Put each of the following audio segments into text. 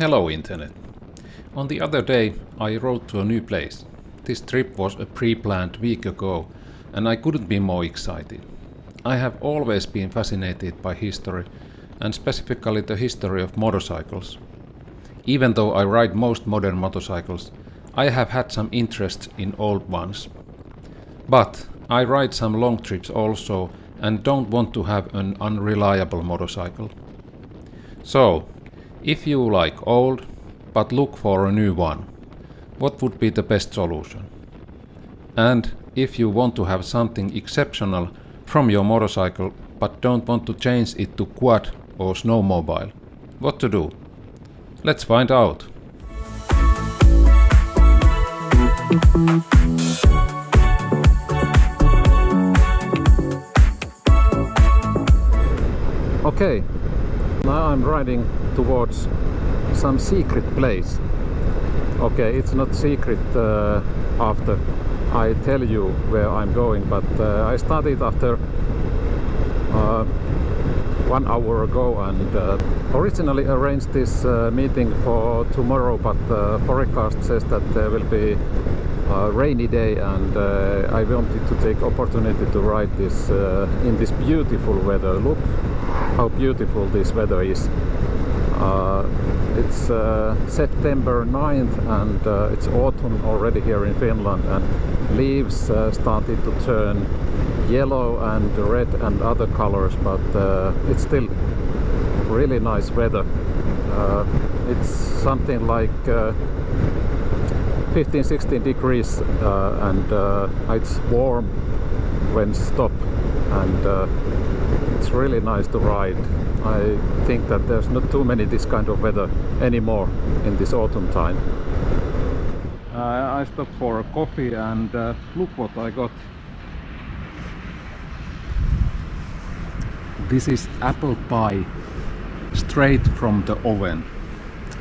Hello Internet. On the other day I rode to a new place. This trip was a pre-planned week ago and I couldn't be more excited. I have always been fascinated by history and specifically the history of motorcycles. Even though I ride most modern motorcycles, I have had some interest in old ones. But I ride some long trips also and don't want to have an unreliable motorcycle. So, if you like old, but look for a new one, what would be the best solution? And if you want to have something exceptional from your motorcycle, but don't want to change it to quad or snowmobile, what to do? Let's find out. Okay, now I'm riding towards some secret place. Okay, it's not secret after I tell you where I'm going, but I started after 1 hour ago and originally arranged this meeting for tomorrow, but forecast says that there will be a rainy day and I wanted to take opportunity to ride this in this beautiful weather. Look how beautiful this weather is. It's September 9th and it's autumn already here in Finland, and leaves started to turn yellow and red and other colors, but it's still really nice weather. It's something like 15-16 degrees and it's warm when stop, and it's really nice to ride. I think that there's not too many this kind of weather anymore in this autumn time. I stopped for a coffee and look what I got. This is apple pie straight from the oven.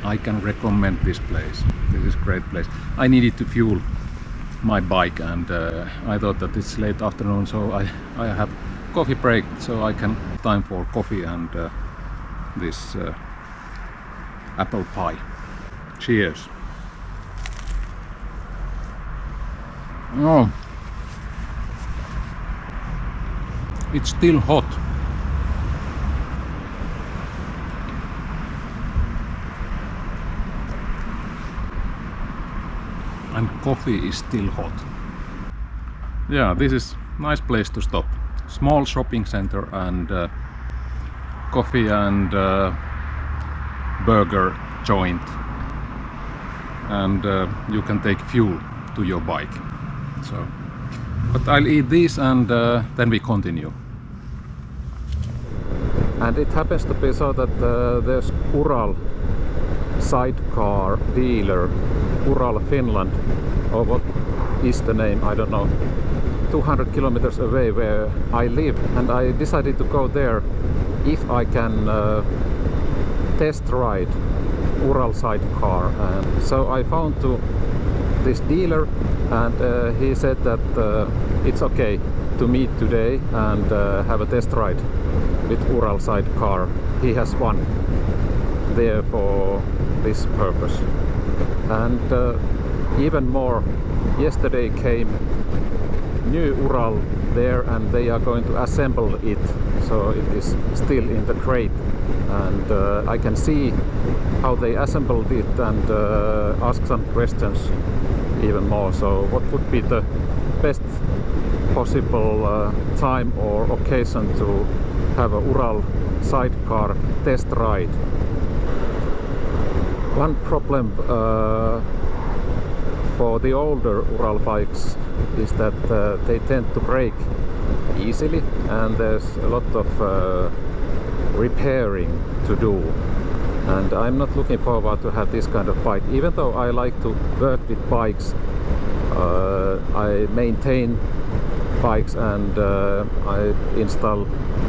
I can recommend this place. This is a great place. I needed to fuel my bike and I thought that it's late afternoon, so I have coffee break, so I can time for coffee and this apple pie. Cheers. Oh, it's still hot. And coffee is still hot. Yeah, this is nice place to stop. Small shopping center and coffee and burger joint, and you can take fuel to your bike. So, but I'll eat this and then we continue. And it happens to be so that there's Ural sidecar dealer, Ural Finland, or what is the name, I don't know, 200 kilometers away where I live, and I decided to go there if I can test ride Ural sidecar. And so I found this dealer, and he said that it's okay to meet today and have a test ride with Ural sidecar. He has one there for this purpose. And even more, yesterday came new Ural there and they are going to assemble it, so it is still in the crate, and I can see how they assembled it and ask some questions even more. So what would be the best possible time or occasion to have a Ural sidecar test ride? One problem for the older Ural bikes is that they tend to break easily, and there's a lot of repairing to do, and I'm not looking forward to have this kind of bike. Even though I like to work with bikes, I maintain bikes and I install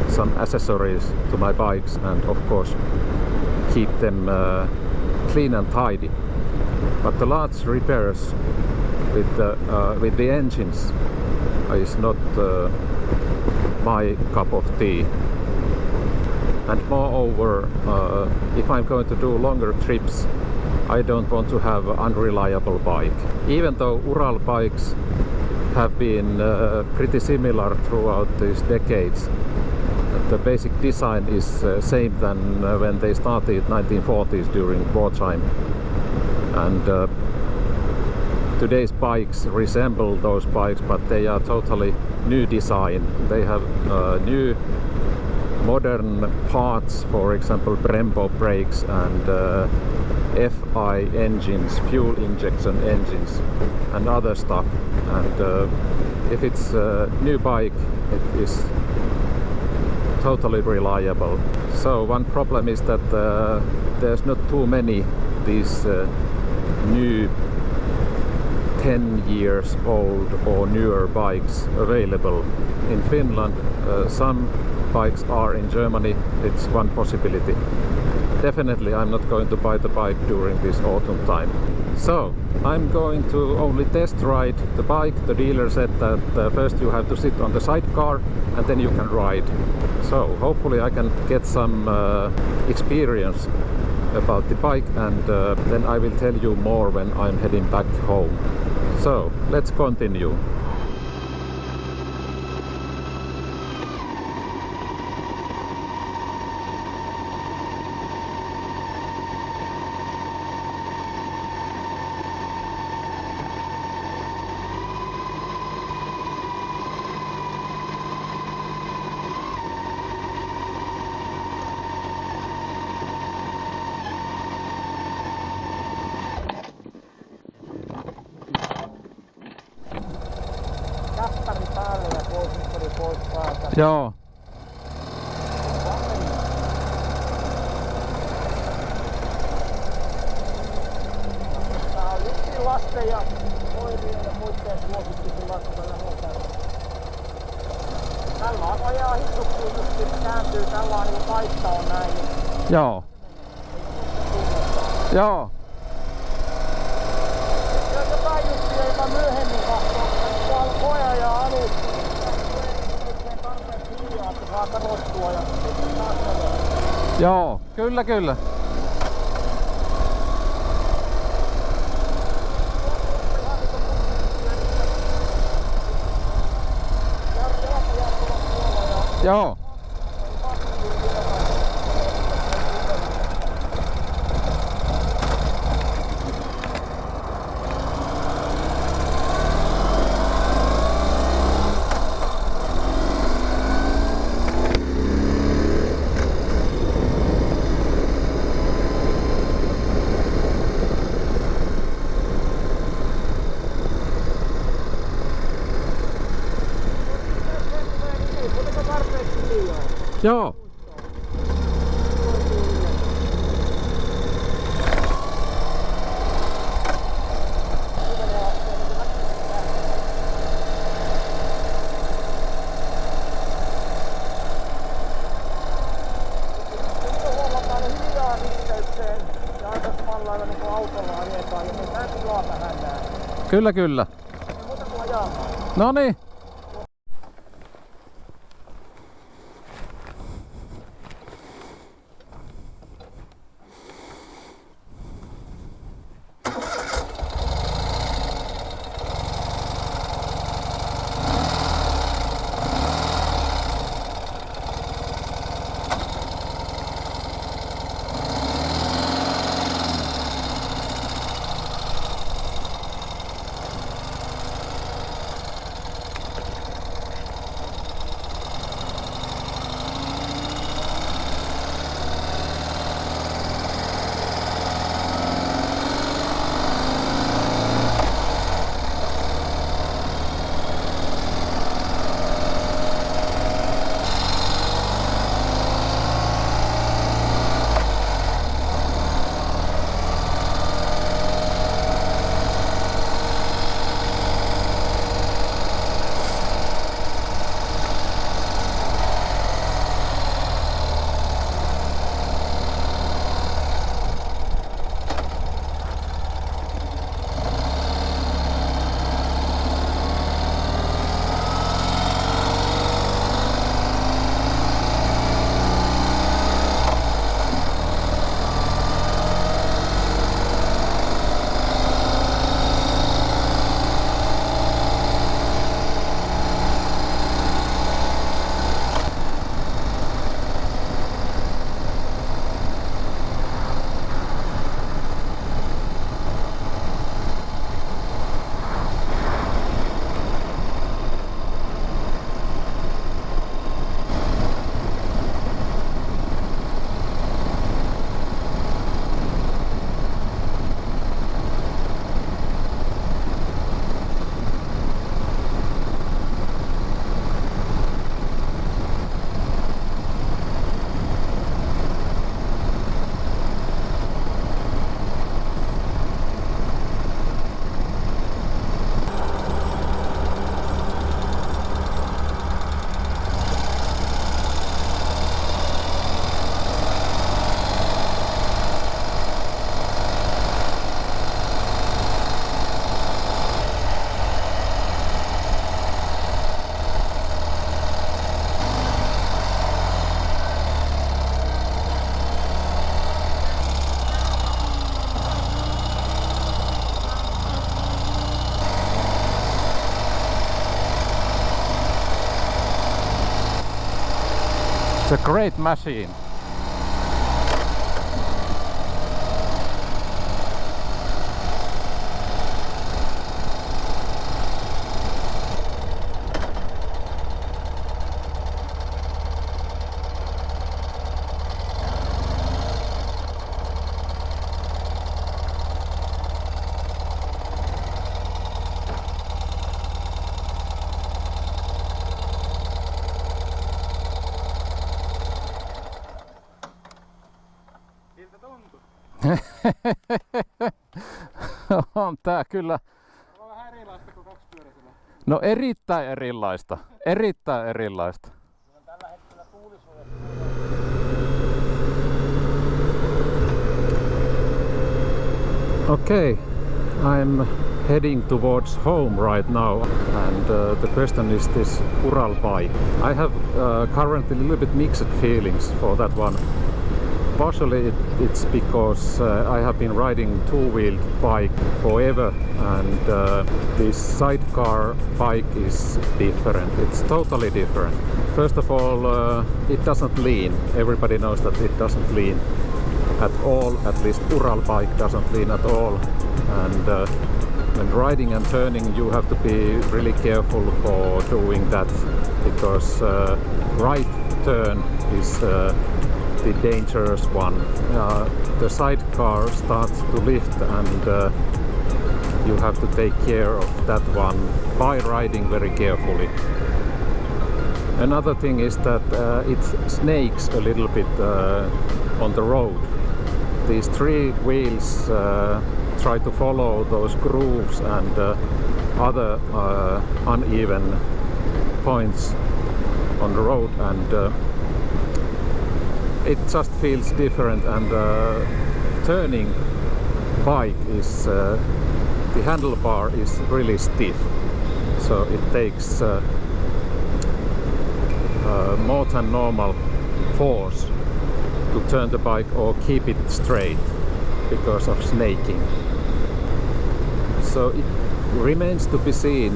some accessories to my bikes and of course keep them clean and tidy. But the large repairs with the engines is not my cup of tea. And moreover, if I'm going to do longer trips, I don't want to have an unreliable bike. Even though Ural bikes have been pretty similar throughout these decades, the basic design is same than when they started 1940s during wartime. And today's bikes resemble those bikes, but they are totally new design. They have new modern parts, for example Brembo brakes and FI engines, fuel injection engines and other stuff. And if it's a new bike, it is totally reliable. So one problem is that there's not too many these new 10 years old or newer bikes available in Finland. Some bikes are in Germany. It's one possibility. Definitely I'm not going to buy the bike during this autumn time. So I'm going to only test ride the bike. The dealer said that first you have to sit on the sidecar and then you can ride. So hopefully I can get some experience about the bike, and then I will tell you more when I'm heading back home. So let's continue. Joo. Tää on yksin lasten ja koirien ja muiden suosittaisin lasketa läheltä. Tällä on ajaa hissukkuun just kääntyy, tällä on niinku paikka on näin. Joo. Joo. Jos jotain juttuja, joka myöhemmin katsoo, tuolla koja ja alus. Saa kadottua ja sitten taas menee. Joo, kyllä kyllä. Joo. Joo. Kyllä kyllä. No niin. It's a great machine. On tää kyllä. On vähän erilaista kuin kaksipyöräisellä. No erittäin erilaista. Erittäin erilaista. On tällä hetkellä tuulisuoja. Okay, I'm heading towards home right now, and the question is this Ural bike. I have currently a little bit mixed feelings for that one. Partially it's because I have been riding two-wheeled bike forever, and this sidecar bike is different. It's totally different. First of all, it doesn't lean. Everybody knows that it doesn't lean at all. At least Ural bike doesn't lean at all. And when riding and turning, you have to be really careful for doing that, because right turn is the dangerous one. The sidecar starts to lift, and you have to take care of that one by riding very carefully. Another thing is that it snakes a little bit on the road. These three wheels try to follow those grooves and other uneven points on the road, and it just feels different. And turning bike is the handlebar is really stiff, so it takes more than normal force to turn the bike or keep it straight because of snaking. So it remains to be seen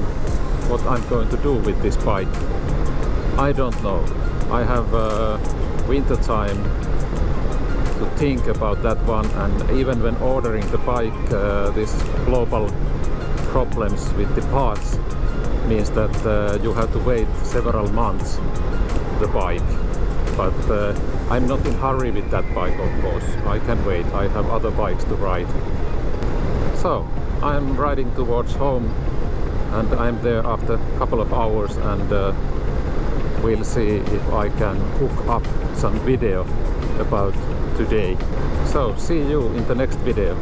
what I'm going to do with this bike. I don't know. I have winter time to think about that one, and even when ordering the bike, this global problems with the parts means that you have to wait several months the bike. But I'm not in hurry with that bike, of course. I can wait. I have other bikes to ride. So I'm riding towards home, and I'm there after a couple of hours, and we'll see if I can hook up some video about today. So see you in the next video.